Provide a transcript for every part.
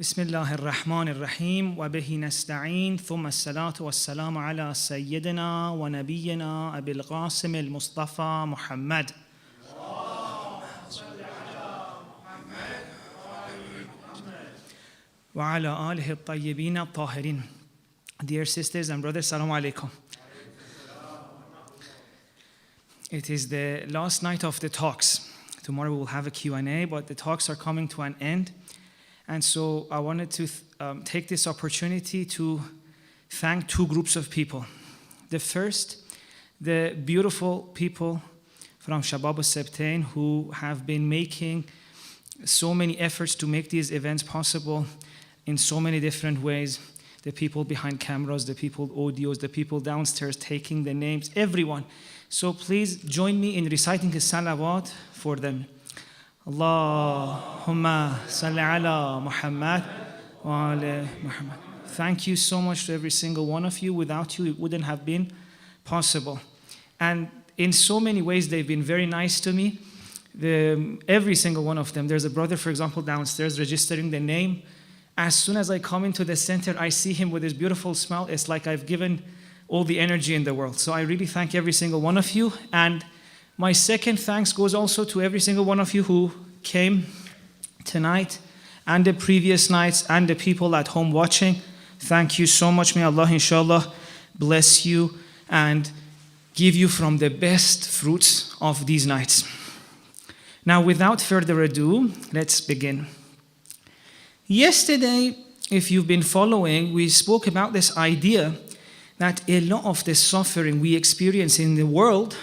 بسم الله الرحمن الرحيم وبه نستعين ثم الصلاة والسلام على سيدنا ونبينا أبي القاسم المصطفى محمد وعلى آله الطيبين الطاهرين. Dear sisters and brothers, Assalamu alaikum. It is the last night of the talks. Tomorrow we will have a Q&A, but the talks are coming to an end. And so I wanted to take this opportunity to thank two groups of people. The first, the beautiful people from Shabab AL-Sibtayn who have been making so many efforts to make these events possible in so many different ways. The people behind cameras, the people audios, the people downstairs taking the names, everyone. So please join me in reciting a salawat for them. Allahumma salli ala Muhammad wa ala Muhammad. Thank you so much to every single one of you. Without you, it wouldn't have been possible. And in so many ways, they've been very nice to me. Every single one of them. There's a brother, for example, downstairs registering the name. As soon as I come into the center, I see him with his beautiful smile. It's like I've given all the energy in the world. So I really thank every single one of you. And my second thanks goes also to every single one of you who came tonight and the previous nights and the people at home watching. Thank you so much. May Allah, inshallah, bless you and give you from the best fruits of these nights. Now, without further ado, let's begin. Yesterday, if you've been following, we spoke about this idea that a lot of the suffering we experience in the world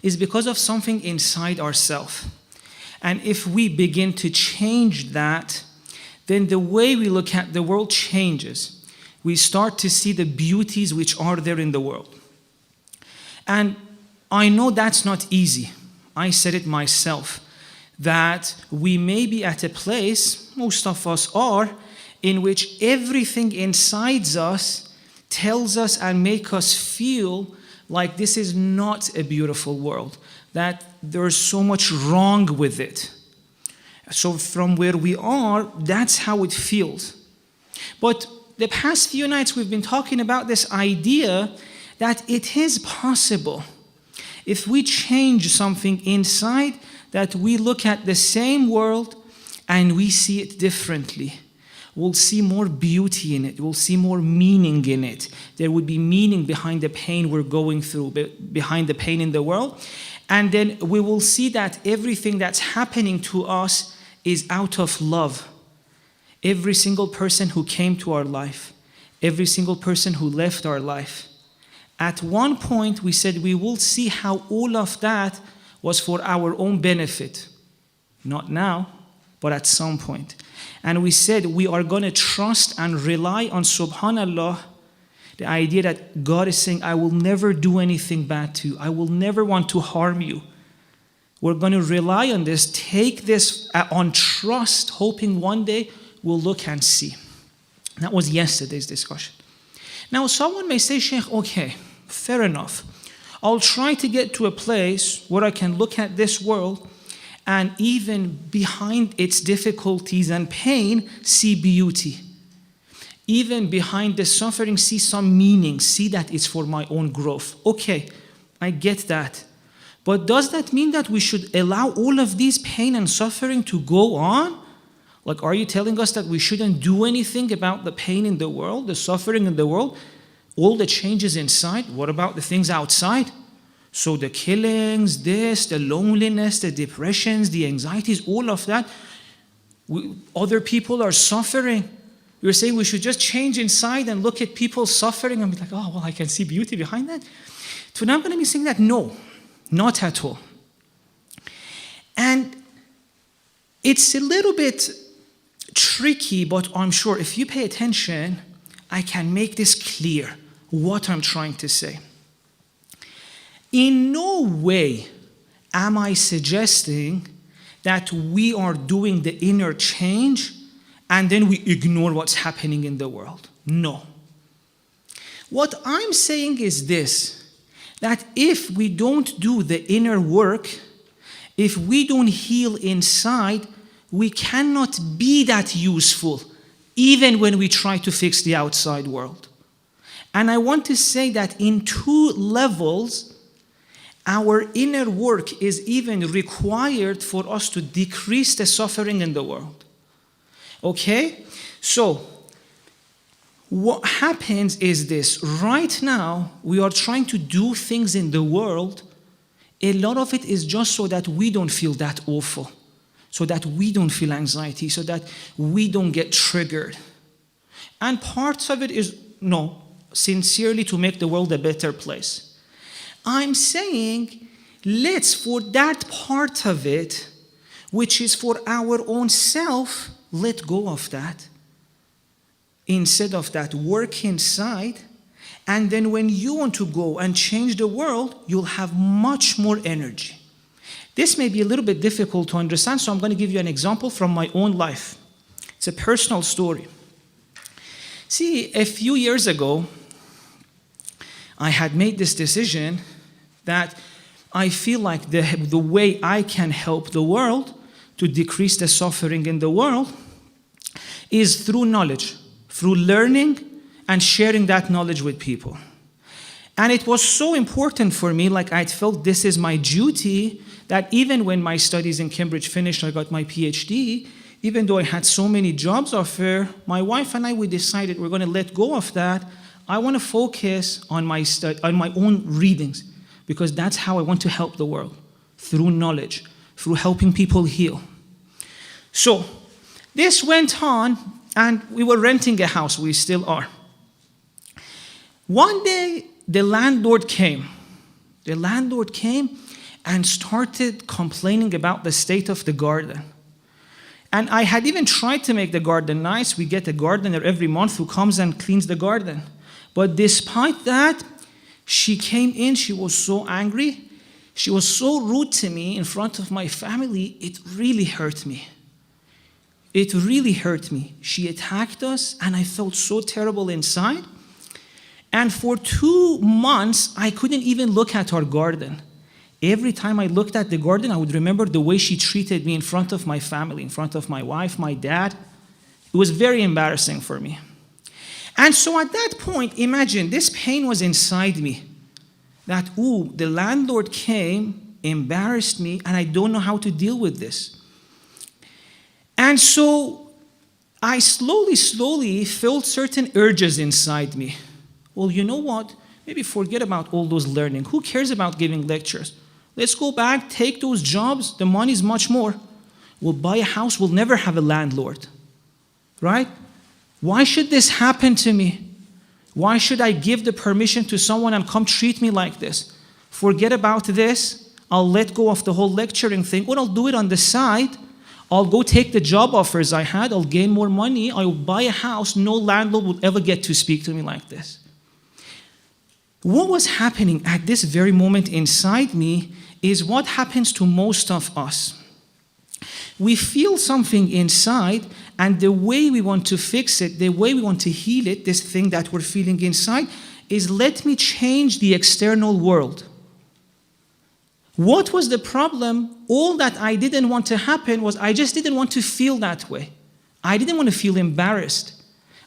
is because of something inside ourselves. And if we begin to change that, then the way we look at the world changes. We start to see the beauties which are there in the world. And I know that's not easy. I said it myself, that we may be at a place, most of us are, in which everything inside us tells us and makes us feel like this is not a beautiful world, that there's so much wrong with it. So from where we are, that's how it feels. But the past few nights we've been talking about this idea that it is possible, if we change something inside, that we look at the same world and we see it differently. We'll see more beauty in it. We'll see more meaning in it. There would be meaning behind the pain we're going through, behind the pain in the world. And then we will see that everything that's happening to us is out of love. Every single person who came to our life, every single person who left our life. At one point, we said we will see how all of that was for our own benefit. Not now, but at some point. And we said we are going to trust and rely on subhanallah, the idea that God is saying, I will never do anything bad to you. I will never want to harm you. We're going to rely on this, take this on trust, hoping one day we'll look and see. That was yesterday's discussion. Now someone may say, Sheikh, okay, fair enough. I'll try to get to a place where I can look at this world and even behind its difficulties and pain, see beauty. Even behind the suffering, see some meaning, see that it's for my own growth. Okay, I get that. But does that mean that we should allow all of these pain and suffering to go on? Like, are you telling us that we shouldn't do anything about the pain in the world, the suffering in the world, all the changes inside? What about the things outside? So the killings, this, the loneliness, the depressions, the anxieties, all of that, other people are suffering. You're saying we should just change inside and look at people suffering and be like, oh, well, I can see beauty behind that. So now I'm going to be saying that, no, not at all. And it's a little bit tricky, but I'm sure if you pay attention, I can make this clear, what I'm trying to say. In no way am I suggesting that we are doing the inner change and then we ignore what's happening in the world. No. What I'm saying is this, that if we don't do the inner work, if we don't heal inside, we cannot be that useful even when we try to fix the outside world. And I want to say that in two levels, our inner work is even required for us to decrease the suffering in the world. Okay? So, what happens is this. Right now, we are trying to do things in the world. A lot of it is just so that we don't feel that awful, so that we don't feel anxiety, so that we don't get triggered. And parts of it is, no, sincerely to make the world a better place. I'm saying, let's, for that part of it, which is for our own self, let go of that. Instead of that, work inside, and then when you want to go and change the world, you'll have much more energy. This may be a little bit difficult to understand, so I'm going to give you an example from my own life. It's a personal story. See, a few years ago, I had made this decision that I feel like the way I can help the world to decrease the suffering in the world is through knowledge, through learning and sharing that knowledge with people. And it was so important for me, like I felt this is my duty, that even when my studies in Cambridge finished, I got my PhD, even though I had so many jobs offered, my wife and I, we decided we're going to let go of that. I want to focus on my own readings, because that's how I want to help the world, through knowledge, through helping people heal. So this went on, and we were renting a house. We still are. One day, the landlord came. The landlord came and started complaining about the state of the garden. And I had even tried to make the garden nice. We get a gardener every month who comes and cleans the garden. But despite that, she came in, she was so angry. She was so rude to me in front of my family, it really hurt me. It really hurt me. She attacked us, and I felt so terrible inside. And for 2 months, I couldn't even look at our garden. Every time I looked at the garden, I would remember the way she treated me in front of my family, in front of my wife, my dad. It was very embarrassing for me. And so at that point, imagine, this pain was inside me. That, ooh, the landlord came, embarrassed me, and I don't know how to deal with this. And so I slowly felt certain urges inside me. Well, you know what? Maybe forget about all those learning. Who cares about giving lectures? Let's go back, take those jobs. The money is much more. We'll buy a house. We'll never have a landlord. Right? Why should this happen to me? Why should I give the permission to someone and come treat me like this? Forget about this. I'll let go of the whole lecturing thing, or I'll do it on the side. I'll go take the job offers I had. I'll gain more money. I'll buy a house. No landlord will ever get to speak to me like this. What was happening at this very moment inside me is what happens to most of us. We feel something inside, and the way we want to fix it, the way we want to heal it, this thing that we're feeling inside, is let me change the external world. What was the problem? All that I didn't want to happen was I just didn't want to feel that way. I didn't want to feel embarrassed.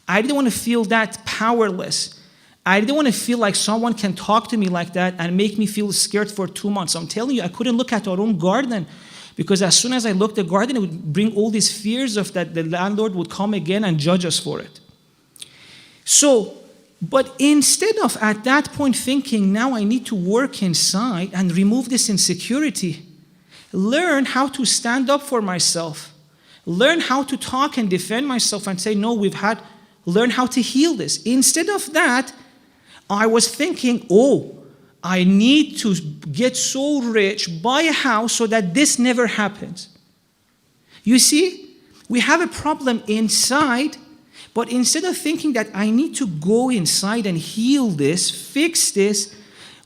I didn't want to feel that powerless. I didn't want to feel like someone can talk to me like that and make me feel scared for 2 months. I'm telling you, I couldn't look at our own garden, because as soon as I looked at the garden, it would bring all these fears of that the landlord would come again and judge us for it. So, but instead of at that point thinking, now I need to work inside and remove this insecurity, learn how to stand up for myself, learn how to talk and defend myself and say, no, learn how to heal this. Instead of that, I was thinking, oh, I need to get so rich, buy a house so that this never happens. You see, we have a problem inside, but instead of thinking that I need to go inside and heal this, fix this,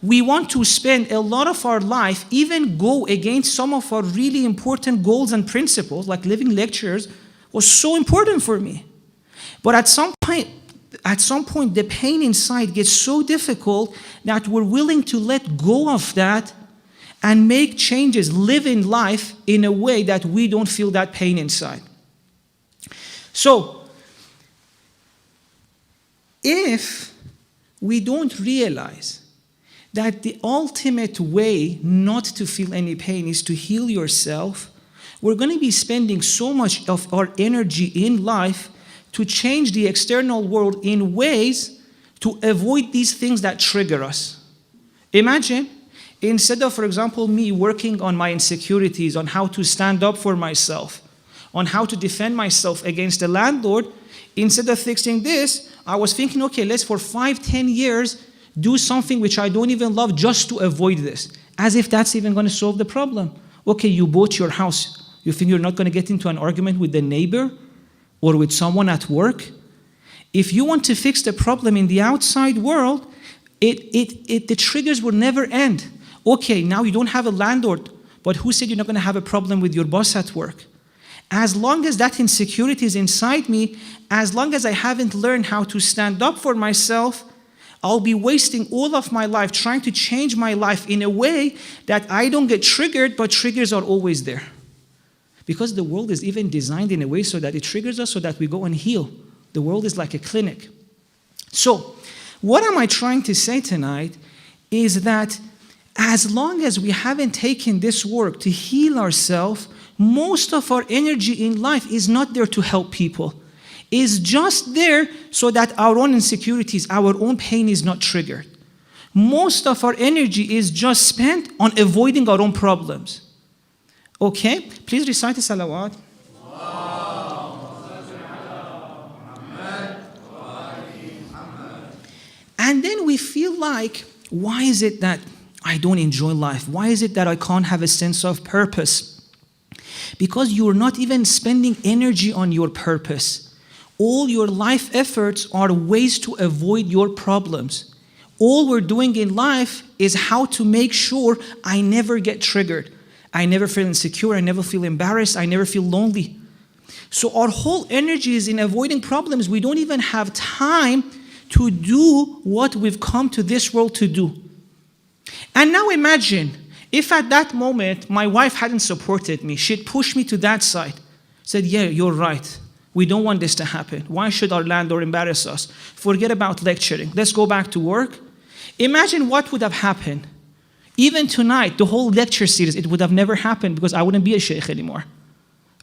we want to spend a lot of our life, even go against some of our really important goals and principles, like living lectures was so important for me. But at some point, the pain inside gets so difficult that we're willing to let go of that and make changes, live in life in a way that we don't feel that pain inside. So, if we don't realize that the ultimate way not to feel any pain is to heal yourself, we're going to be spending so much of our energy in life to change the external world in ways to avoid these things that trigger us. Imagine, instead of, for example, me working on my insecurities, on how to stand up for myself, on how to defend myself against the landlord, instead of fixing this, I was thinking, okay, let's for 5-10 years do something which I don't even love just to avoid this. As if that's even going to solve the problem. Okay, you bought your house. You think you're not going to get into an argument with the neighbor or with someone at work? If you want to fix the problem in the outside world, the triggers will never end. Okay, now you don't have a landlord, but who said you're not going to have a problem with your boss at work? As long as that insecurity is inside me, as long as I haven't learned how to stand up for myself, I'll be wasting all of my life trying to change my life in a way that I don't get triggered, but triggers are always there. Because the world is even designed in a way so that it triggers us so that we go and heal. The world is like a clinic. So, what am I trying to say tonight is that as long as we haven't taken this work to heal ourselves, most of our energy in life is not there to help people. It's just there so that our own insecurities, our own pain is not triggered. Most of our energy is just spent on avoiding our own problems. Okay? Please recite the salawat. And then we feel like, why is it that I don't enjoy life? Why is it that I can't have a sense of purpose? Because you're not even spending energy on your purpose. All your life efforts are ways to avoid your problems. All we're doing in life is how to make sure I never get triggered. I never feel insecure, I never feel embarrassed, I never feel lonely. So our whole energy is in avoiding problems. We don't even have time to do what we've come to this world to do. And now imagine, if at that moment my wife hadn't supported me, she'd pushed me to that side, said, yeah, you're right. We don't want this to happen. Why should our landlord embarrass us? Forget about lecturing. Let's go back to work. Imagine what would have happened. Even tonight, the whole lecture series, it would have never happened because I wouldn't be a sheikh anymore.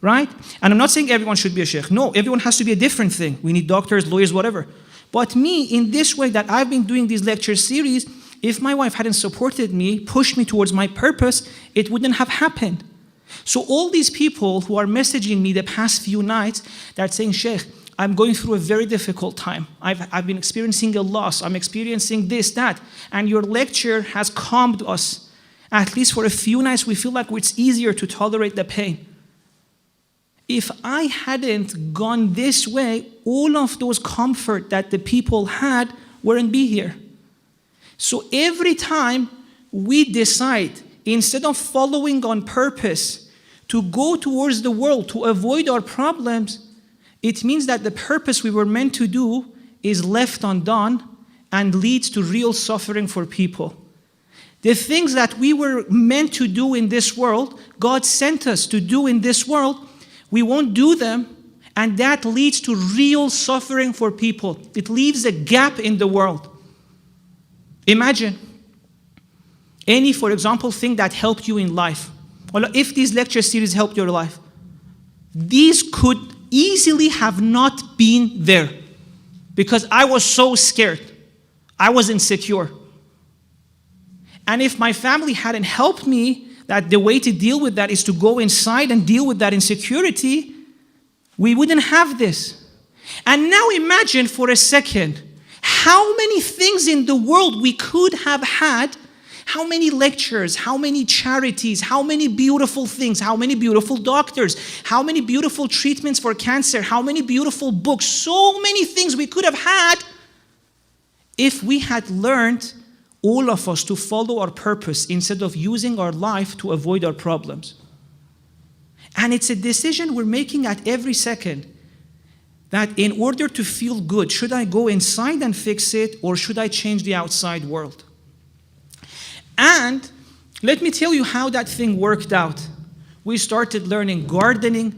Right? And I'm not saying everyone should be a sheikh. No, everyone has to be a different thing. We need doctors, lawyers, whatever. But me, in this way that I've been doing these lecture series, if my wife hadn't supported me, pushed me towards my purpose, it wouldn't have happened. So all these people who are messaging me the past few nights, they're saying, Sheikh, I'm going through a very difficult time. I've been experiencing a loss. I'm experiencing this, that. And your lecture has calmed us. At least for a few nights, we feel like it's easier to tolerate the pain. If I hadn't gone this way, all of those comfort that the people had wouldn't be here. So every time we decide, instead of following on purpose, to go towards the world, to avoid our problems, it means that the purpose we were meant to do is left undone and leads to real suffering for people. The things that we were meant to do in this world, God sent us to do in this world, we won't do them, and that leads to real suffering for people. It leaves a gap in the world. Imagine any, for example, thing that helped you in life. Well, if these lecture series helped your life, these could easily have not been there because I was so scared. I was insecure. And if my family hadn't helped me, that the way to deal with that is to go inside and deal with that insecurity, we wouldn't have this. And now imagine for a second how many things in the world we could have had, how many lectures, how many charities, how many beautiful things, how many beautiful doctors, how many beautiful treatments for cancer, how many beautiful books, so many things we could have had if we had learned, all of us, to follow our purpose instead of using our life to avoid our problems. And it's a decision we're making at every second, that in order to feel good, should I go inside and fix it, or should I change the outside world? And Let me tell you how that thing worked out. We started learning gardening.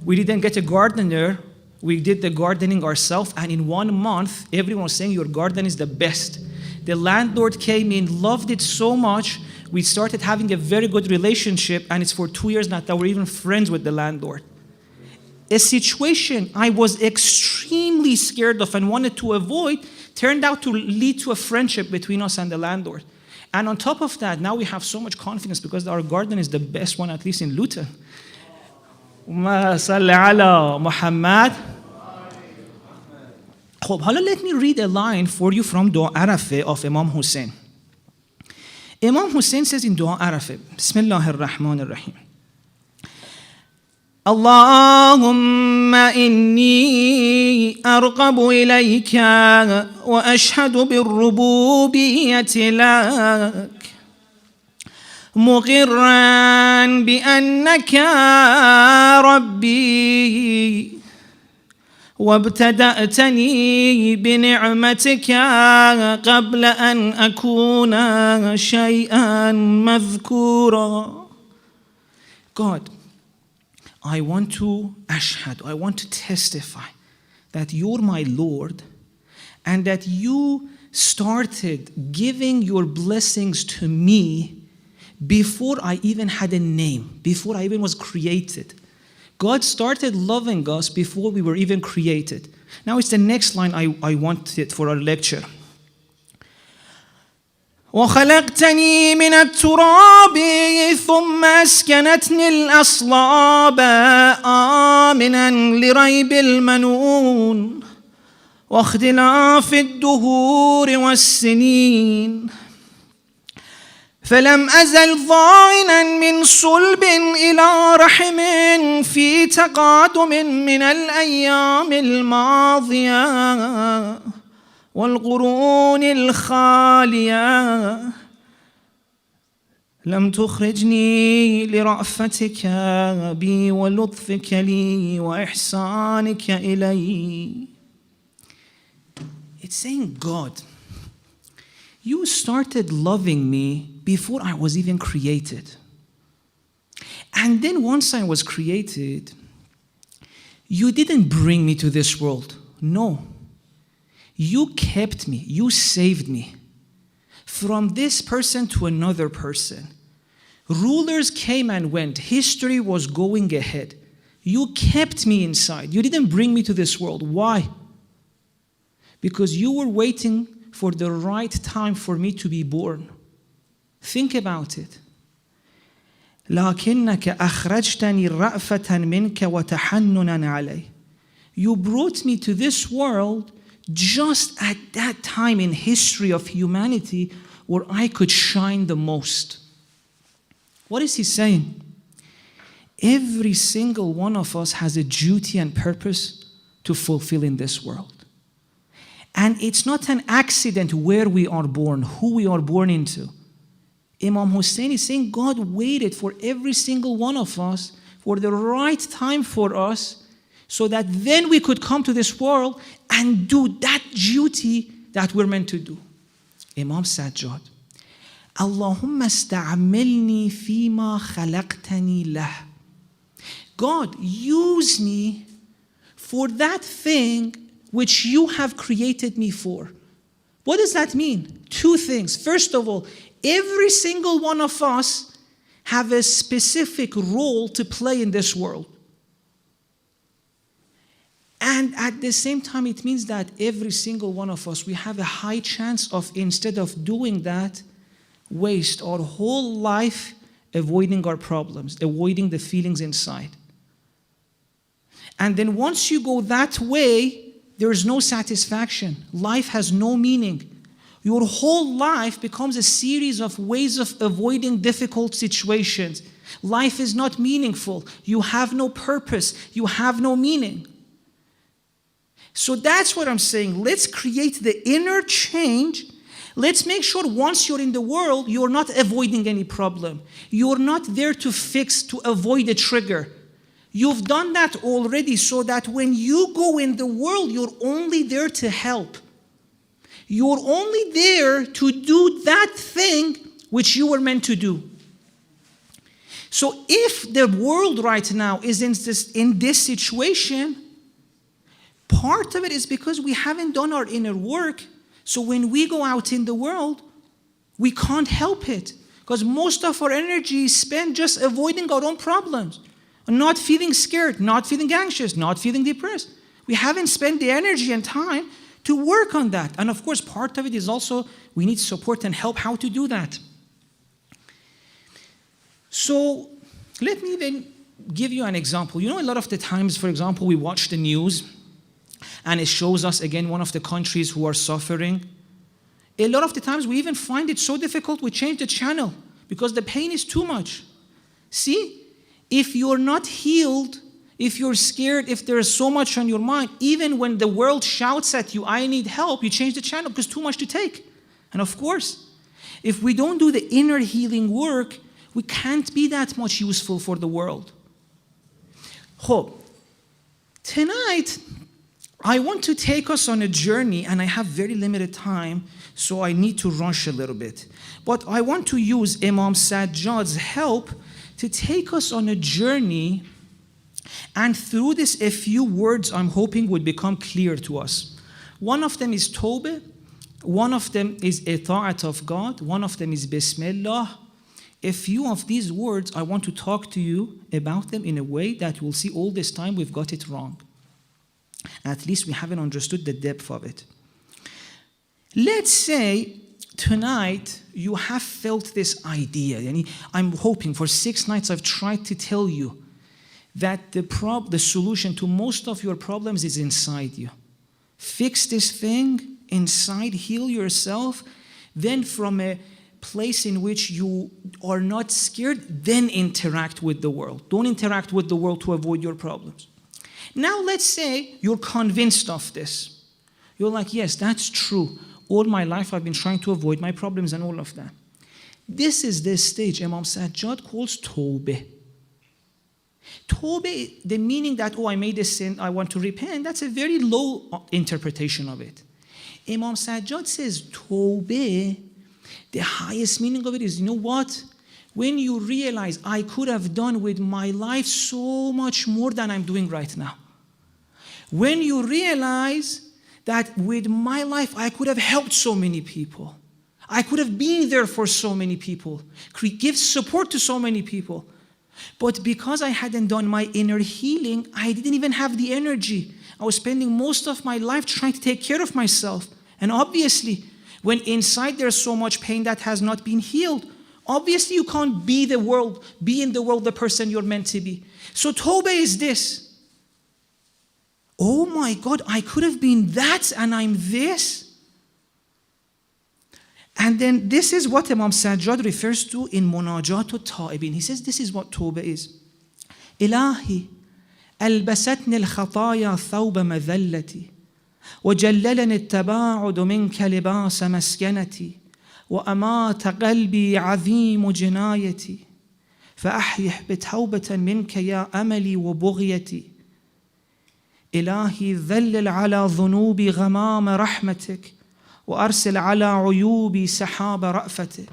We didn't get a gardener. We did the gardening ourselves, and in 1 month, everyone was saying your garden is the best. The landlord came in, loved it so much, we started having a very good relationship, and it's for 2 years now that we're even friends with the landlord. A situation I was extremely scared of and wanted to avoid turned out to lead to a friendship between us and the landlord. And on top of that, now we have so much confidence because our garden is the best one, at least in Luton. صل على محمد. Let me read a line for you from Dua Arafah of Imam Hussein. Imam Hussein says in Dua Arafah, Bismillah ar-Rahman ar-Rahim. اللهم إني أرغب إليك وأشهد بالربوبية لك مقرا بأنك ربي وابتدأتني بنعمتك قبل أن أكون شيئا مذكورا. God, I want to testify that you're my Lord and that you started giving your blessings to me before I even had a name, before I even was created. God started loving us before we were even created. Now it's the next line I wanted for our lecture. وخلقتني من التراب ثم أسكنتني الأصلاب آمنا لريب المنون واختلاف الدهور والسنين فلم أزل ضائنا من صلب إلى رحم في تقادم من الأيام الماضية والقرون الخالية لم تخرجني لرأفتك بي ولطفك لي وإحسانك إلي. It's saying, God, you started loving me before I was even created. And then once I was created, you didn't bring me to this world. No. You kept me. You saved me. From this person to another person. Rulers came and went. History was going ahead. You kept me inside. You didn't bring me to this world. Why? Because you were waiting for the right time for me to be born. Think about it. لكنك أخرجتني رأفة منك وتحننا علي. You brought me to this world just at that time in history of humanity where I could shine the most. What is he saying? Every single one of us has a duty and purpose to fulfill in this world. And it's not an accident where we are born, who we are born into. Imam Hussein is saying God waited for every single one of us for the right time for us so that then we could come to this world and do that duty that we're meant to do. Imam Sajjad, Allahumma sta'amilni fima khalaqtani lah. God, use me for that thing which you have created me for. What does that mean? Two things. First of all, every single one of us have a specific role to play in this world. And at the same time, it means that every single one of us, we have a high chance of, instead of doing that, waste our whole life avoiding our problems, avoiding the feelings inside. And then once you go that way, there is no satisfaction. Life has no meaning. Your whole life becomes a series of ways of avoiding difficult situations. Life is not meaningful. You have no purpose. You have no meaning. So that's what I'm saying. Let's create the inner change. Let's make sure once you're in the world, you're not avoiding any problem. You're not there to fix, to avoid a trigger. You've done that already so that when you go in the world, you're only there to help. You're only there to do that thing which you were meant to do. So if the world right now is in this situation, part of it is because we haven't done our inner work. So when we go out in the world, we can't help it. Because most of our energy is spent just avoiding our own problems. Not feeling scared, not feeling anxious, not feeling depressed. We haven't spent the energy and time to work on that. And of course, part of it is also we need support and help how to do that. So let me then give you an example. You know, a lot of the times, for example, we watch the news and it shows us again one of the countries who are suffering. A lot of the times we even find it so difficult we change the channel because the pain is too much. See, if you're not healed, if you're scared, if there is so much on your mind, even when the world shouts at you, I need help, you change the channel because too much to take. And of course, if we don't do the inner healing work, we can't be that much useful for the world. Tonight, I want to take us on a journey, and I have very limited time, so I need to rush a little bit. But I want to use Imam Sajjad's help to take us on a journey, and through this, a few words I'm hoping would become clear to us. One of them is Tawbah, one of them is Ita'at of God, one of them is Bismillah. A few of these words, I want to talk to you about them in a way that we'll see all this time we've got it wrong. At least we haven't understood the depth of it. Let's say tonight you have felt this idea. I'm hoping for 6 nights I've tried to tell you that the solution to most of your problems is inside you. Fix this thing inside, heal yourself, then from a place in which you are not scared, then interact with the world. Don't interact with the world to avoid your problems. Now let's say you're convinced of this. You're like, yes, that's true. All my life I've been trying to avoid my problems and all of that. This is the stage Imam Sajjad calls Tawbah. Tawbah, the meaning that, I made a sin, I want to repent, that's a very low interpretation of it. Imam Sajjad says Tawbah, the highest meaning of it is, you know what? When you realize I could have done with my life so much more than I'm doing right now. When you realize that with my life I could have helped so many people. I could have been there for so many people, give support to so many people. But because I hadn't done my inner healing, I didn't even have the energy. I was spending most of my life trying to take care of myself. And obviously, when inside there's so much pain that has not been healed, obviously you can't be in the world the person you're meant to be. So Tawbah is this. Oh my God, I could have been that and I'm this. And then this is what Imam Sajjad refers to in Munajat al-Ta'ibin. He says this is what Tawbah is. Ilahi, ألبستني الخطايا ثوب مذلتي وجللني التباعد منك لباس مسكنتي وأمات قلبي عظيم جنايتي فأحيح بتوبة منك يا أملي وبغيتي إلهي ذلل على ذنوبي غمام رحمتك وأرسل على عيوبي سحاب رأفتك.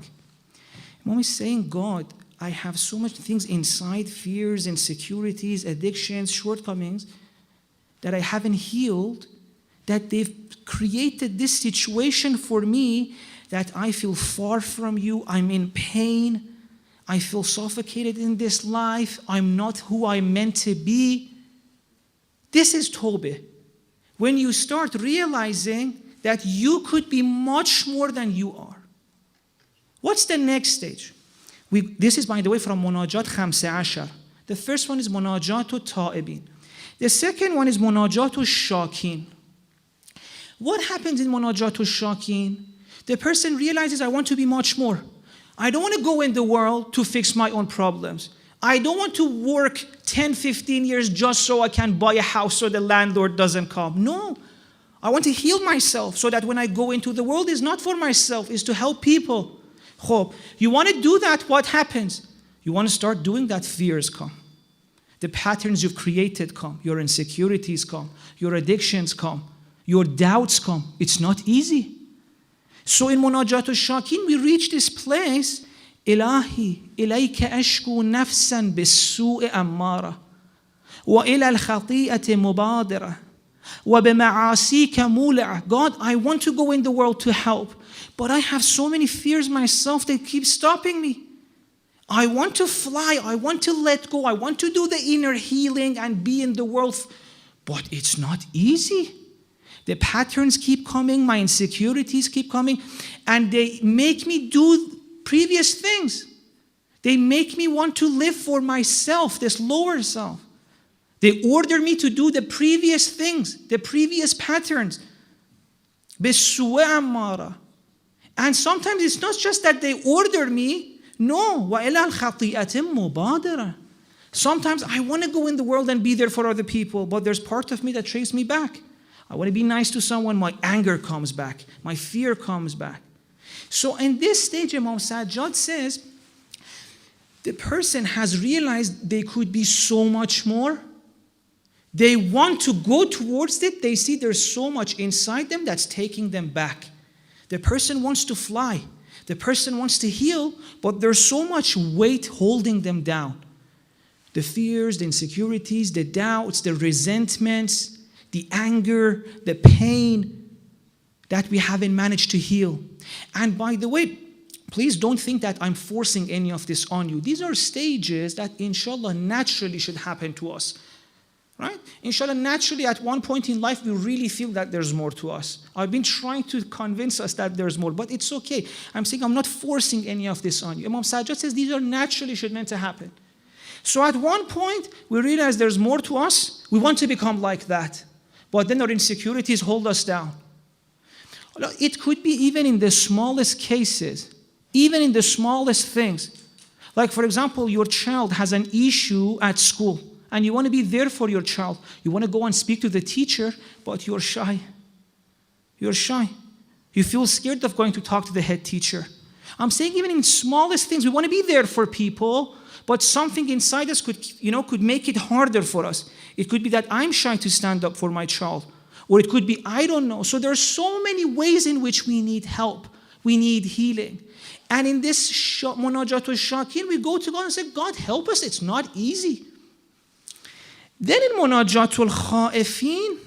Imam is saying, God, I have so much things inside, fears, insecurities, addictions, shortcomings, that I haven't healed, that they've created this situation for me that I feel far from you, I'm in pain, I feel suffocated in this life, I'm not who I'm meant to be. This is Tawbah. When you start realizing that you could be much more than you are. What's the next stage? This is, by the way, from Munajat 15. The first one is Munajat al-Ta'ibin. The second one is Munajat al-Shakin. What happens in Munajat al-Shakin? The person realizes, I want to be much more. I don't want to go in the world to fix my own problems. I don't want to work 10, 15 years just so I can buy a house so the landlord doesn't come. No. I want to heal myself so that when I go into the world, it's not for myself, it's to help people. You want to do that, what happens? You want to start doing that, fears come. The patterns you've created come. Your insecurities come. Your addictions come. Your doubts come. It's not easy. So in Munajat al-Shakin, we reach this place إلهي إليك أشكو نفسا بالسوء أمارة وإلى الخطيئة مبادرة وبمعاصيك مولعة. God, I want to go in the world to help, but I have so many fears myself that keep stopping me. I want to fly, I want to let go, I want to do the inner healing and be in the world, but it's not easy. The patterns keep coming, my insecurities keep coming, and they make me do previous things. They make me want to live for myself, this lower self. They order me to do the previous things, the previous patterns. And sometimes it's not just that they order me. No. Sometimes I want to go in the world and be there for other people, but there's part of me that chases me back. I want to be nice to someone, my anger comes back, my fear comes back. So in this stage, Imam Sajjad says, the person has realized they could be so much more. They want to go towards it. They see there's so much inside them that's taking them back. The person wants to fly. The person wants to heal, but there's so much weight holding them down. The fears, the insecurities, the doubts, the resentments, the anger, the pain that we haven't managed to heal. And by the way, please don't think that I'm forcing any of this on you. These are stages that inshallah naturally should happen to us. Right? Inshallah, naturally at one point in life we really feel that there's more to us. I've been trying to convince us that there's more, but it's okay. I'm saying I'm not forcing any of this on you. Imam Sajjad says these are naturally should meant to happen. So at one point we realize there's more to us. We want to become like that. But then our insecurities hold us down. It could be even in the smallest cases, even in the smallest things. Like for example, your child has an issue at school. And you want to be there for your child. You want to go and speak to the teacher, but you're shy. You're shy. You feel scared of going to talk to the head teacher. I'm saying even in smallest things, we want to be there for people, but something inside us could make it harder for us. It could be that I'm shy to stand up for my child. Or it could be, I don't know. So there are so many ways in which we need help. We need healing. And in this Munajatul Shakin, we go to God and say, God, help us. It's not easy. Then in Munajatul Khaifin,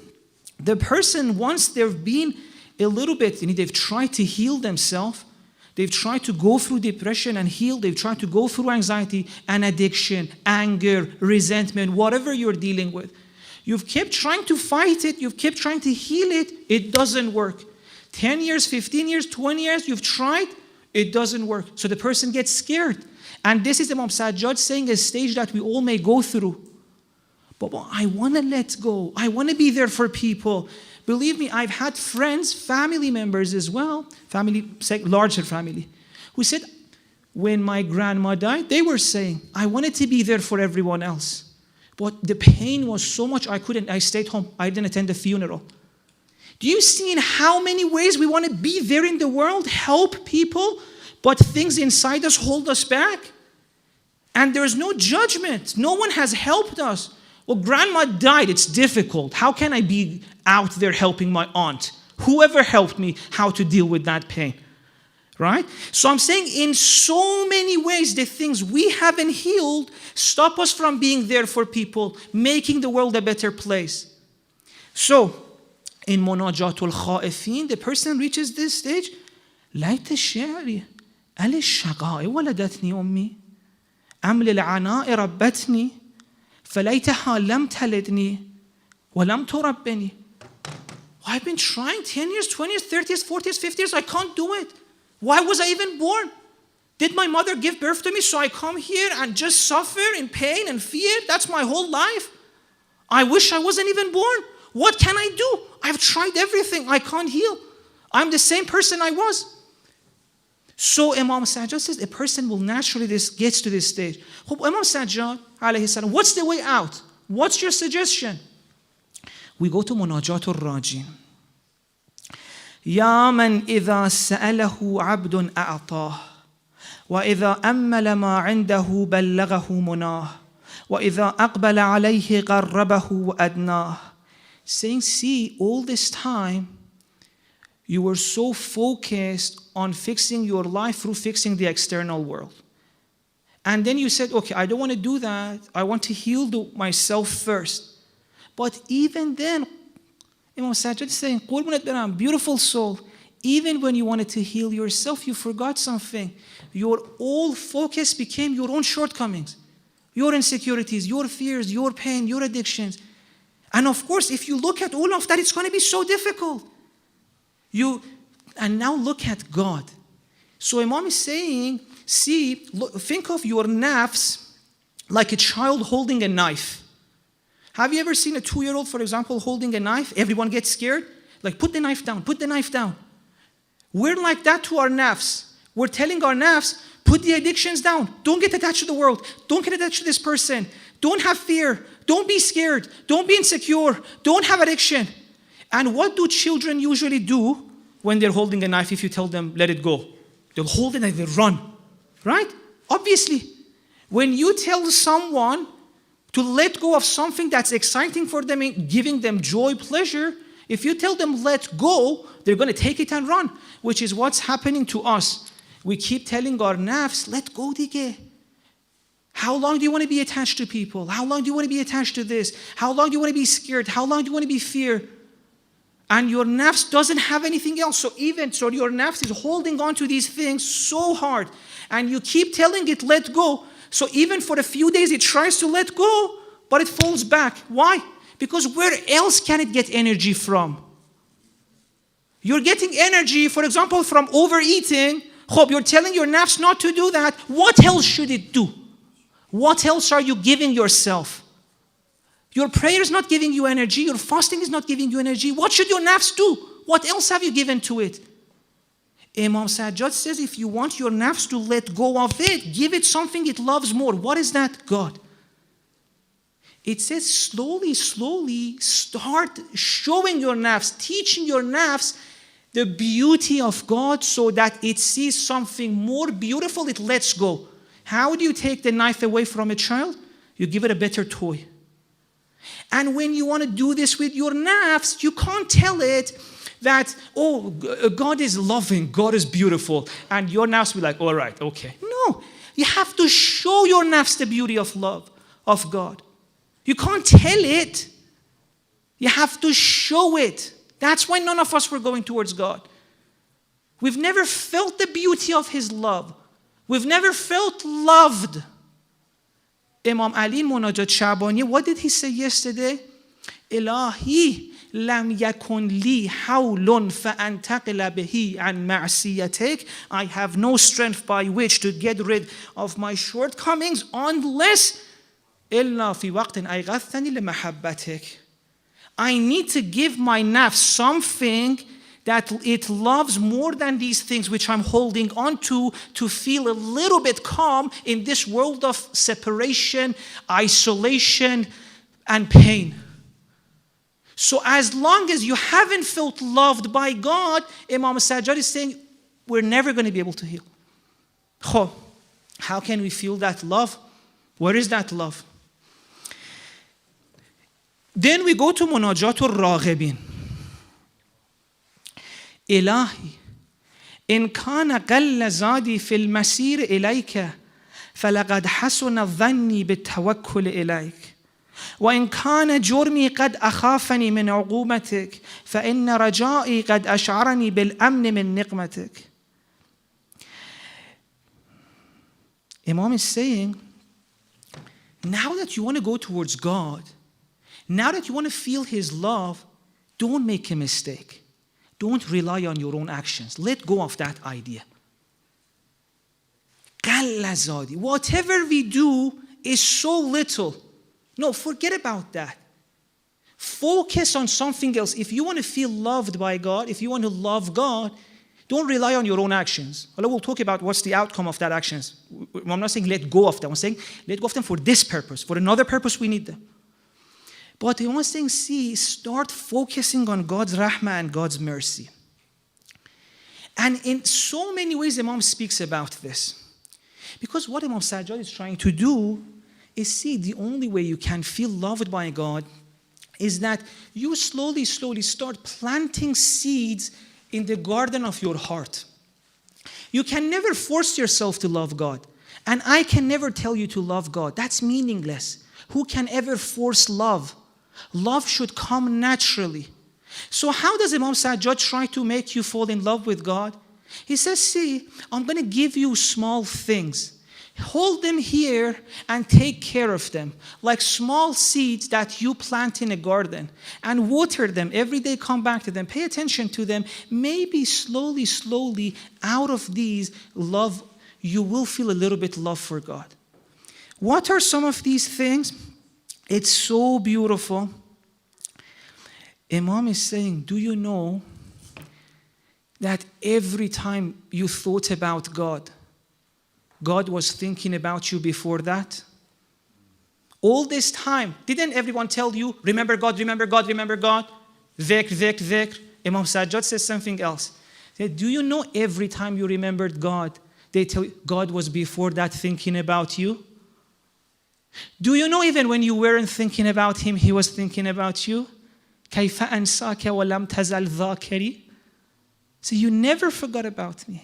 the person, once they've been a little bit, they've tried to heal themselves, they've tried to go through depression and heal, they've tried to go through anxiety and addiction, anger, resentment, whatever you're dealing with. You've kept trying to fight it, you've kept trying to heal it, it doesn't work. 10 years, 15 years, 20 years, you've tried, it doesn't work. So the person gets scared. And this is Imam Sajjad saying a stage that we all may go through. But I want to let go. I want to be there for people. Believe me, I've had friends, family members as well, larger family, who said, when my grandma died, they were saying, I wanted to be there for everyone else. But the pain was so much, I stayed home. I didn't attend the funeral. Do you see in how many ways we want to be there in the world, help people, but things inside us hold us back? And there's no judgment. No one has helped us. Well, grandma died, it's difficult. How can I be out there helping my aunt? Whoever helped me how to deal with that pain, right? So I'm saying in so many ways, the things we haven't healed stop us from being there for people, making the world a better place. So in Munajatul Khaifin, the person reaches this stage, ليت الشعر أل الشقاء ولدتني أمي أم للعناء ربتني فليتها لم تلدني ولم تربني. I've been trying 10 years, 20 years, 30 years, 40 years, 50 years, I can't do it. Why was I even born? Did my mother give birth to me so I come here and just suffer in pain and fear? That's my whole life. I wish I wasn't even born. What can I do? I've tried everything. I can't heal. I'm the same person I was. So Imam Sajjad says a person will naturally gets to this stage. Imam Sajjad, alayhi salam, what's the way out? What's your suggestion? We go to Munajatul Rajin. يا من إذا سأله عبد أعطاه وإذا أمل ما عنده بلغه مناه وإذا أقبل عليه قربه وأدناه. Saying, see, all this time you were so focused on fixing your life through fixing the external world. And then you said, okay, I don't want to do that. I want to heal myself first. But even then, Imam Sajjad is saying, "Qurbanat Baram, beautiful soul, even when you wanted to heal yourself, you forgot something. Your all focus became your own shortcomings, your insecurities, your fears, your pain, your addictions. And of course, if you look at all of that, it's going to be so difficult. And now look at God." So Imam is saying, think of your nafs like a child holding a knife. Have you ever seen a 2-year-old, for example, holding a knife? Everyone gets scared. Like, put the knife down, put the knife down. We're like that to our nafs. We're telling our nafs, put the addictions down. Don't get attached to the world. Don't get attached to this person. Don't have fear. Don't be scared. Don't be insecure. Don't have addiction. And what do children usually do when they're holding a knife if you tell them, let it go? They'll hold it and they'll run. Right? Obviously. When you tell someone to let go of something that's exciting for them and giving them joy, pleasure, if you tell them let go, they're going to take it and run, which is what's happening to us. We keep telling our nafs, let go dige. How long do you want to be attached to people? How long do you want to be attached to this? How long do you want to be scared? How long do you want to be fear? And your nafs doesn't have anything else. So your nafs is holding on to these things so hard. And you keep telling it, let go. So even for a few days, it tries to let go, but it falls back. Why? Because where else can it get energy from? You're getting energy, for example, from overeating. You're telling your nafs not to do that. What else should it do? What else are you giving yourself? Your prayer is not giving you energy. Your fasting is not giving you energy. What should your nafs do? What else have you given to it? Imam Sajjad says, if you want your nafs to let go of it, give it something it loves more. What is that? God. It says slowly start showing your nafs, teaching your nafs the beauty of God so that it sees something more beautiful, it lets go. How do you take the knife away from a child? You give it a better toy. And when you want to do this with your nafs, you can't tell it that, oh, God is loving, God is beautiful, and your nafs will be like, all right, okay. No, you have to show your nafs the beauty of love, of God. You can't tell it. You have to show it. That's why none of us were going towards God. We've never felt the beauty of His love. We've never felt loved. Imam Ali in Munajat Shabani, what did he say yesterday? Ilahi lam yakun li hawlun fa'antaqila bihi an ma'siyatik. I have no strength by which to get rid of my shortcomings unless illa fi waqtin aygathani li mahabbatik. I need to give my nafs something that it loves more than these things which I'm holding on to feel a little bit calm in this world of separation, isolation, and pain. So as long as you haven't felt loved by God, Imam Sajjad is saying, we're never going to be able to heal. How can we feel that love? Where is that love? Then we go to Munajatul Raghibin. إلهي إن كان قل زادي في المسير إليك فلقد حسن ظني بالتوكل إليك وإن كان جرمي قد أخافني من عقوبتك فإن رجائي قد أشعرني بالأمن من نقمتك. Imam is saying, now that you want to go towards God, now that you want to feel His love, don't make a mistake. Don't rely on your own actions. Let go of that idea. Whatever we do is so little. No, forget about that. Focus on something else. If you want to feel loved by God, if you want to love God, don't rely on your own actions. Allah will talk about what's the outcome of that actions. I'm not saying let go of them. I'm saying let go of them for this purpose. For another purpose, we need them. But I was saying, start focusing on God's rahmah and God's mercy. And in so many ways, Imam speaks about this. Because what Imam Sajjad is trying to do is the only way you can feel loved by God is that you slowly start planting seeds in the garden of your heart. You can never force yourself to love God. And I can never tell you to love God. That's meaningless. Who can ever force love? Love should come naturally. So how does Imam Sajjad try to make you fall in love with God? He says, see, I'm going to give you small things. Hold them here and take care of them. Like small seeds that you plant in a garden. And water them. Every day come back to them. Pay attention to them. Maybe slowly, slowly, out of these love, you will feel a little bit love for God. What are some of these things? It's so beautiful. Imam is saying, do you know that every time you thought about God, God was thinking about you before that? All this time, didn't everyone tell you, remember God, remember God, remember God? Dhikr, dhikr, dhikr. Imam Sajjad says something else. He said, do you know every time you remembered God, they tell you God was before that thinking about you? Do you know even when you weren't thinking about Him, He was thinking about you? كَيْفَ أَنْسَاكَ وَلَمْ تَزَلْ ذَاكِرِي. So you never forgot about me.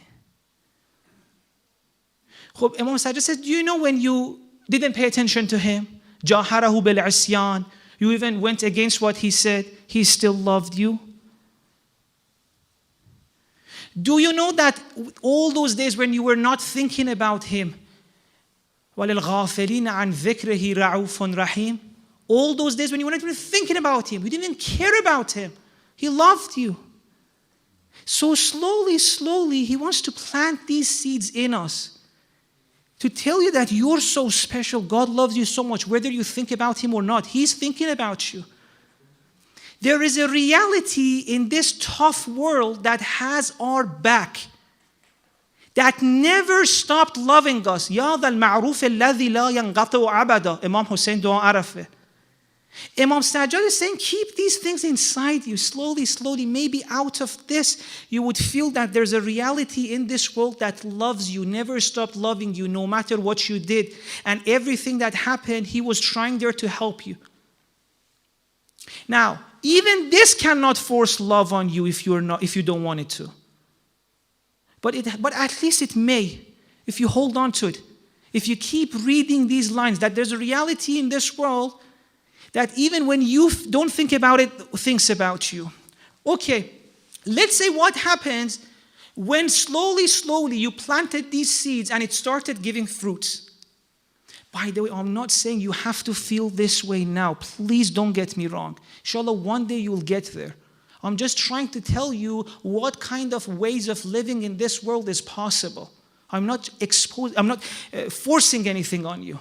Imam Sajjad says, do you know when you didn't pay attention to Him? جَاهَرَهُ بِالْعِصْيَانِ. You even went against what He said. He still loved you. Do you know that all those days when you were not thinking about Him, وَلِلْغَافِلِينَ عَنْ ذِكْرِهِ رَعُوفٌ رَحِيمٌ. All those days when you weren't even thinking about Him, you didn't even care about Him. He loved you. So slowly, slowly, He wants to plant these seeds in us to tell you that you're so special. God loves you so much, whether you think about Him or not. He's thinking about you. There is a reality in this tough world that has our back, that never stopped loving us. يَا ذَا الْمَعْرُوفِ الَّذِي لَا يَنْقَطِعُ عَبَدًا. Imam Hussein Dua Arafah. Imam Sajjad is saying, keep these things inside you. Slowly, slowly, maybe out of this, you would feel that there's a reality in this world that loves you, never stopped loving you, no matter what you did. And everything that happened, He was trying there to help you. Now, even this cannot force love on you if you don't want it to. But at least it may, if you hold on to it. If you keep reading these lines, that there's a reality in this world that even when you don't think about it, thinks about you. Okay, let's say what happens when slowly, slowly you planted these seeds and it started giving fruits. By the way, I'm not saying you have to feel this way now. Please don't get me wrong. Inshallah, one day you'll get there. I'm just trying to tell you what kind of ways of living in this world is possible. I'm not forcing anything on you.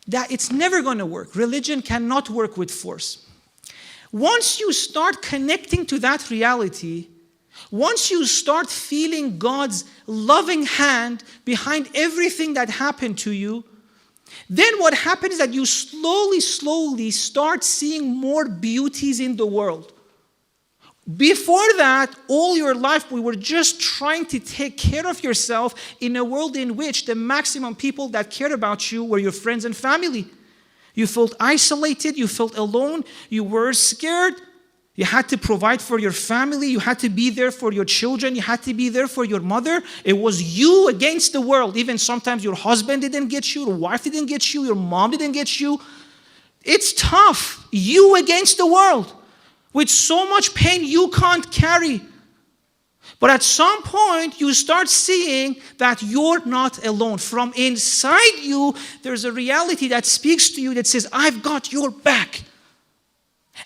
That it's never going to work. Religion cannot work with force. Once you start connecting to that reality, once you start feeling God's loving hand behind everything that happened to you, then what happens is that you slowly, slowly start seeing more beauties in the world. Before that, all your life, we were just trying to take care of yourself in a world in which the maximum people that cared about you were your friends and family. You felt isolated, you felt alone, you were scared. You had to provide for your family, you had to be there for your children, you had to be there for your mother. It was you against the world. Even sometimes your husband didn't get you, your wife didn't get you, your mom didn't get you. It's tough. You against the world. With so much pain you can't carry. But at some point, you start seeing that you're not alone. From inside you, there's a reality that speaks to you that says, I've got your back.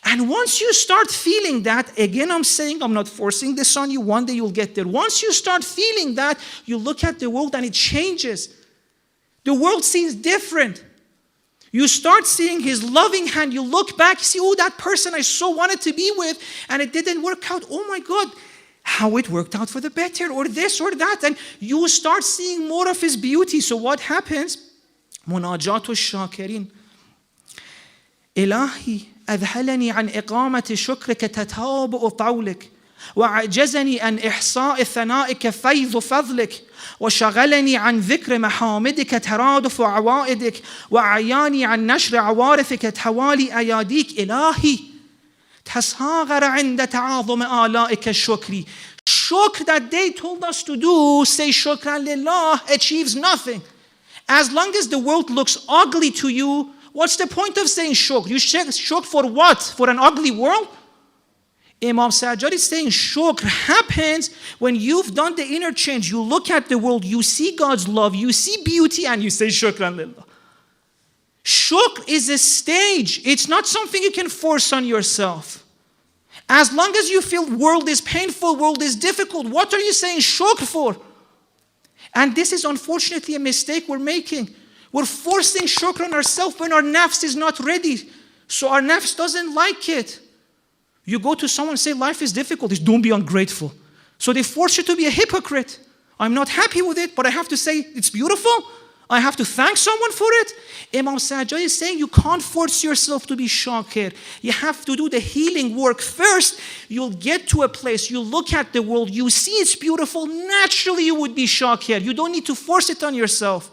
And once you start feeling that, again, I'm saying, I'm not forcing this on you. One day you'll get there. Once you start feeling that, you look at the world and it changes. The world seems different. You start seeing His loving hand. You look back, you see, oh, that person I so wanted to be with, and it didn't work out. Oh my God, how it worked out for the better, or this or that. And you start seeing more of His beauty. So what happens? مناجات الشاكرين. إلهي أذهلني عن إقامة شكرك تتابع طولك وعجزني عن إحصاء ثنائك فيض فضلك وشغلني عن ذكر محامدك ترادف عوائدك وعياني عن نشر عوارفك توالي أياديك. إلهي تصاغر عند تعاظم آلائك الشكري. Shukr that they told us to do, say shukran lillah, achieves nothing. As long as the world looks ugly to you, what's the point of saying shukr? You shukr for what? For an ugly world? Imam Sajjad is saying shukr happens when you've done the interchange. You look at the world, you see God's love, you see beauty, and you say shukran lillah. Shukr is a stage. It's not something you can force on yourself. As long as you feel world is painful, world is difficult, what are you saying shukr for? And this is unfortunately a mistake we're making. We're forcing shukr on ourselves when our nafs is not ready. So our nafs doesn't like it. You go to someone and say life is difficult. It's don't be ungrateful. So they force you to be a hypocrite. I'm not happy with it, but I have to say it's beautiful. I have to thank someone for it. Imam Sajjad is saying you can't force yourself to be shakir. You have to do the healing work first. You'll get to a place, you look at the world, you see it's beautiful, naturally you would be shakir. You don't need to force it on yourself.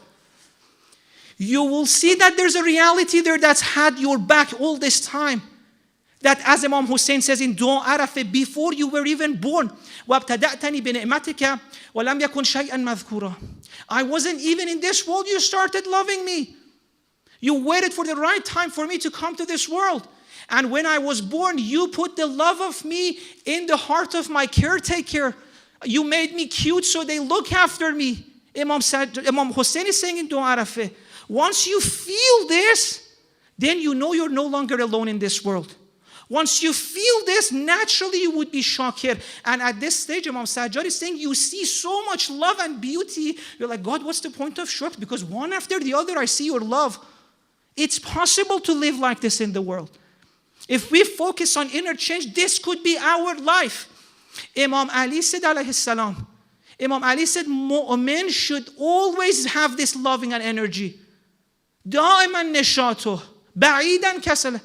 You will see that there's a reality there that's had your back all this time. That as Imam Hussein says in Dua Arafah, before you were even born, وَابْتَدَأْتَنِي بِنِعْمَتِكَ وَلَمْ يَكُنْ شَيْئًا مَذْكُورًا. I wasn't even in this world, you started loving me. You waited for the right time for me to come to this world. And when I was born, you put the love of me in the heart of my caretaker. You made me cute so they look after me. Imam Hussein is saying in Dua Arafah, once you feel this, then you know you're no longer alone in this world. Once you feel this, naturally you would be shakir. And at this stage, Imam Sajjad is saying, you see so much love and beauty. You're like, God, what's the point of shukr? Because one after the other, I see your love. It's possible to live like this in the world. If we focus on inner change, this could be our life. Imam Ali said, alayhi salam, Imam Ali said, men should always have this loving and energy. دائما نشاطه بعيدا كسله.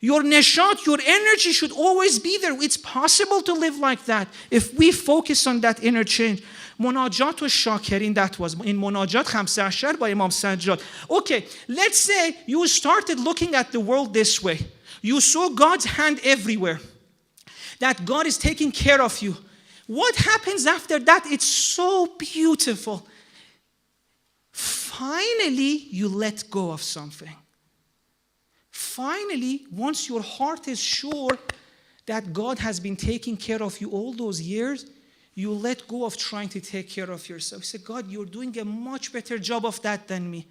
Your neshat, your energy should always be there. It's possible to live like that if we focus on that inner change. Munajat wa shakirin, that was in Munajat Khamsa Ashar by Imam Sajjad. Okay, let's say you started looking at the world this way. You saw God's hand everywhere. That God is taking care of you. What happens after that? It's so beautiful. Finally, you let go of something. Finally, once your heart is sure that God has been taking care of you all those years, you let go of trying to take care of yourself. You say, God, you're doing a much better job of that than me.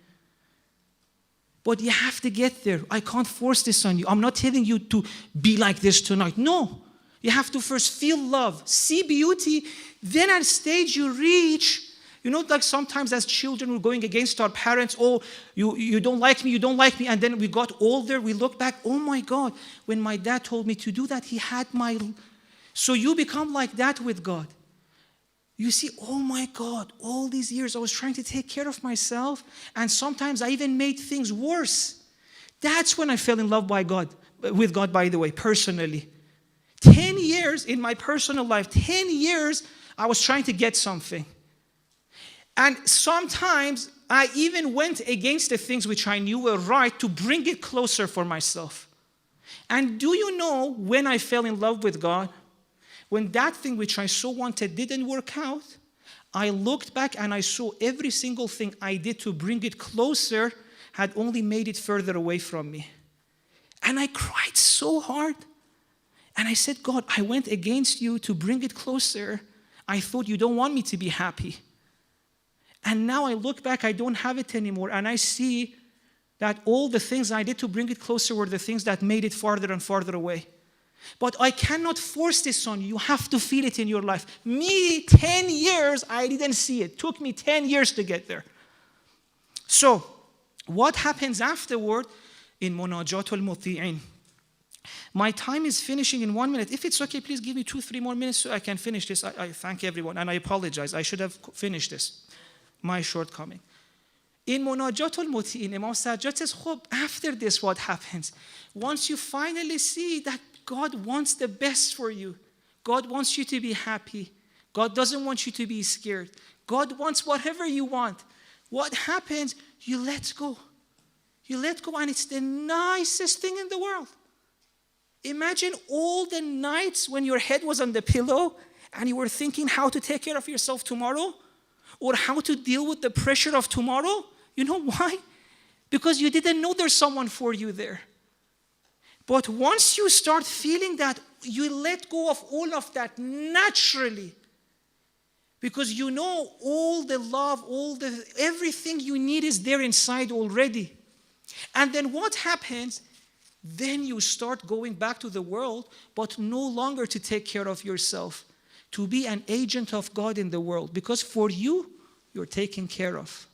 But you have to get there. I can't force this on you. I'm not telling you to be like this tonight. No. You have to first feel love, see beauty. Then at a stage you reach, like sometimes as children we're going against our parents. Oh, you don't like me, you don't like me. And then we got older, we look back, oh my God, when my dad told me to do that, he had my... So you become like that with God. You see, oh my God, all these years I was trying to take care of myself, and sometimes I even made things worse. That's when I fell in love with God, by the way, personally. 10 years in my personal life, 10 years I was trying to get something. And sometimes I even went against the things which I knew were right to bring it closer for myself. And do you know when I fell in love with God? When that thing which I so wanted didn't work out, I looked back and I saw every single thing I did to bring it closer had only made it further away from me. And I cried so hard. And I said, God, I went against you to bring it closer. I thought you don't want me to be happy. And now I look back, I don't have it anymore. And I see that all the things I did to bring it closer were the things that made it farther and farther away. But I cannot force this on you. You have to feel it in your life. Me, 10 years, I didn't see it. It took me 10 years to get there. So, what happens afterward in Munajat al-Muti'in? My time is finishing in 1 minute. If it's okay, please give me 2-3 more minutes so I can finish this. I thank everyone, and I apologize. I should have finished this. My shortcoming. In Munajat al-Muti'in, Imam Sajjad says, after this, what happens? Once you finally see that God wants the best for you, God wants you to be happy, God doesn't want you to be scared, God wants whatever you want, what happens? You let go. You let go, and it's the nicest thing in the world. Imagine all the nights when your head was on the pillow and you were thinking how to take care of yourself tomorrow. or how to deal with the pressure of tomorrow. You know why? Because you didn't know there's someone for you there. But once you start feeling that, you let go of all of that naturally. Because you know all the love, everything you need is there inside already. And then what happens? Then you start going back to the world, but no longer to take care of yourself, to be an agent of God in the world. Because for you, you're taken care of.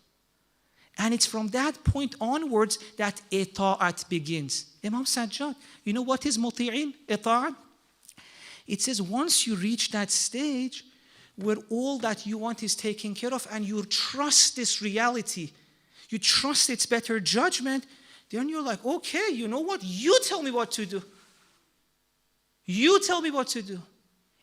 And it's from that point onwards that ita'at begins. Imam Sajjad, you know what is muti'in, ita'at? It says once you reach that stage where all that you want is taken care of and you trust this reality, you trust its better judgment, then you're like, okay, you know what? You tell me what to do. You tell me what to do.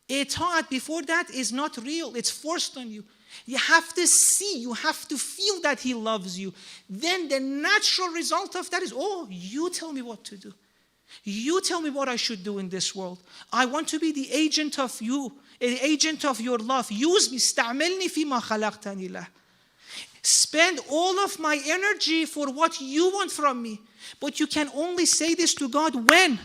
Ita'at before that is not real. It's forced on you. You have to see, you have to feel that he loves you. Then the natural result of that is, oh, you tell me what to do. You tell me what I should do in this world. I want to be the agent of you, an agent of your love. Use me. استعملني فيما خلقتني له. Spend all of my energy for what you want from me. But you can only say this to God when?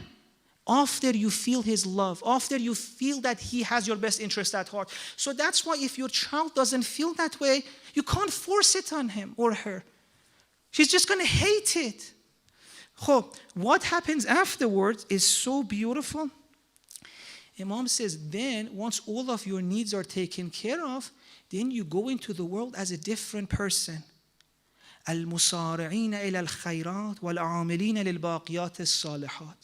After you feel his love, after you feel that he has your best interest at heart. So that's why if your child doesn't feel that way, you can't force it on him or her. She's just going to hate it. What happens afterwards is so beautiful. Imam says, then once all of your needs are taken care of, then you go into the world as a different person. المسارعين إلى الخيرات والعاملين للباقيات الصالحات.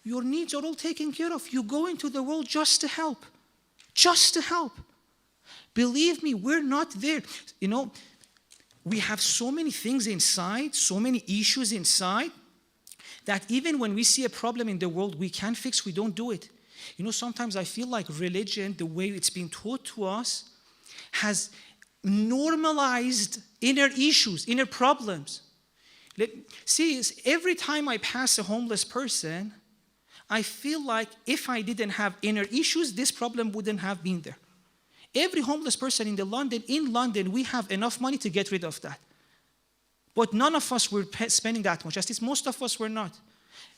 Your needs are all taken care of. You go into the world just to help. Just to help. Believe me, we're not there. You know, we have so many things inside, so many issues inside, that even when we see a problem in the world we can't fix, we don't do it. You know, sometimes I feel like religion, the way it's been taught to us, has normalized inner issues, inner problems. See, every time I pass a homeless person, I feel like if I didn't have inner issues, this problem wouldn't have been there. Every homeless person in London, we have enough money to get rid of that. But none of us were spending that much. At least most of us were not.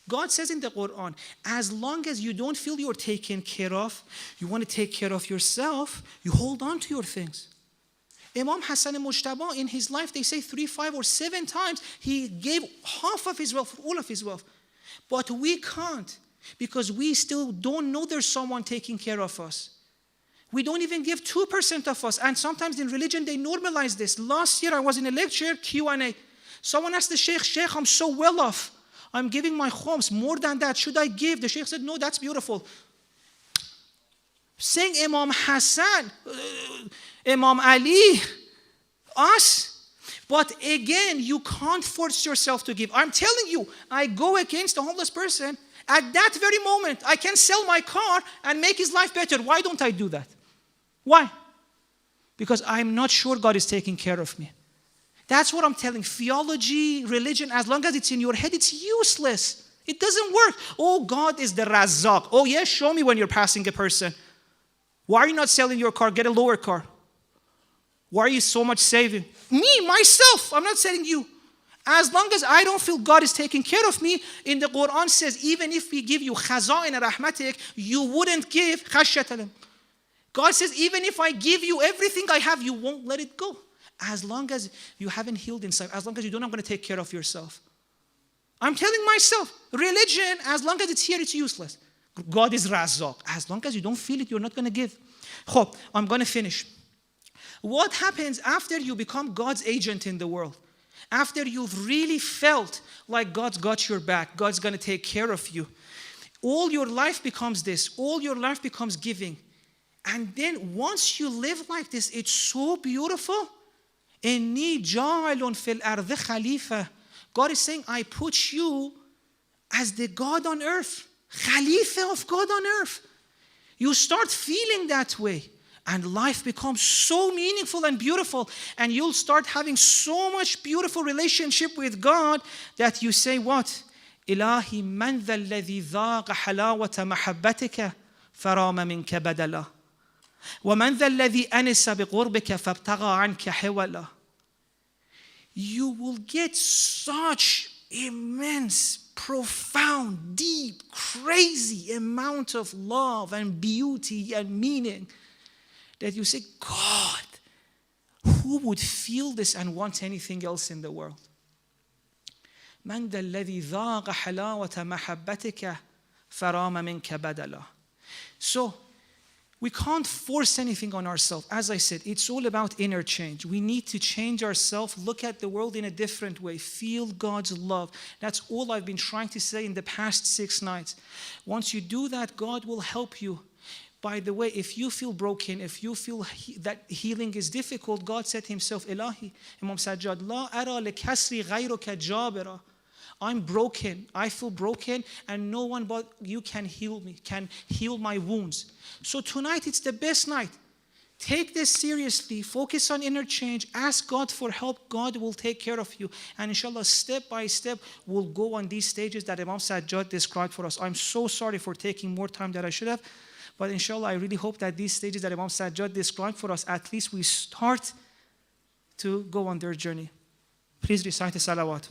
God says in the Quran, as long as you don't feel you're taken care of, you want to take care of yourself, you hold on to your things. Imam Hassan Mujtaba, in his life, they say 3, 5, or 7 times, he gave half of his wealth, all of his wealth. But we can't. Because we still don't know there's someone taking care of us. We don't even give 2% of us. And sometimes in religion, they normalize this. Last year, I was in a lecture, Q&A. Someone asked the Sheikh, I'm so well off. I'm giving my khums more than that. Should I give? The Sheikh said, no, that's beautiful. Saying Imam Hassan, Imam Ali, us. But again, you can't force yourself to give. I'm telling you, I go against a homeless person. At that very moment, I can sell my car and make his life better. Why don't I do that? Why? Because I'm not sure God is taking care of me. That's what I'm telling. Theology, religion, as long as it's in your head, it's useless. It doesn't work. Oh, God is the Razzaq. Oh, yes, show me when you're passing a person. Why are you not selling your car? Get a lower car. Why are you so much saving? Me, myself. I'm not selling you. As long as I don't feel God is taking care of me, in the Quran says, even if we give you khaza'in rahmatik, you wouldn't give khashyatalum. God says, even if I give you everything I have, you won't let it go. As long as you haven't healed inside, as long as you don't, I'm going to take care of yourself. I'm telling myself, religion, as long as it's here, it's useless. God is Razzaq. As long as you don't feel it, you're not going to give. I'm going to finish. What happens after you become God's agent in the world? After you've really felt like God's got your back, God's going to take care of you, all your life becomes this. All your life becomes giving. And then once you live like this, it's so beautiful. إِنِّي جَاعِلٌ فِي الْأَرْضِ خَلِيفَةً. God is saying, I put you as the God on earth. Khalifa of God on earth. You start feeling that way. And life becomes so meaningful and beautiful. And you'll start having so much beautiful relationship with God that you say what? إِلَهِ مَنْ ذَا الَّذِي ذَاقَ حَلَاوَةَ مَحَبَّتِكَ فَرَامَ مِنْكَ بَدَلًا. وَمَنْ ذَا الَّذِي أَنِسَ بِقُرْبِكَ فَابْتَغَى عَنْكَ حِوَلًا. You will get such immense, profound, deep, crazy amount of love and beauty and meaning that you say, God, who would feel this and want anything else in the world? مَنْ ذَا الَّذِي ذَاقَ حَلَاوَةَ مَحَبَّتِكَ فَرَامَ مِنْكَ بَدَلًا. So, we can't force anything on ourselves. As I said, it's all about inner change. We need to change ourselves, look at the world in a different way, feel God's love. That's all I've been trying to say in the past 6 nights. Once you do that, God will help you. By the way, if you feel broken, if you feel that healing is difficult, God said himself, Ilahi, Imam Sajjad, La ara likasri ghayruka jabira. I'm broken, I feel broken, and no one but you can heal me, can heal my wounds. So tonight it's the best night. Take this seriously, focus on inner change, ask God for help, God will take care of you. And inshallah, step by step, we'll go on these stages that Imam Sajjad described for us. I'm so sorry for taking more time than I should have, but inshallah, I really hope that these stages that Imam Sajjad described for us, at least we start to go on their journey. Please recite the salawat.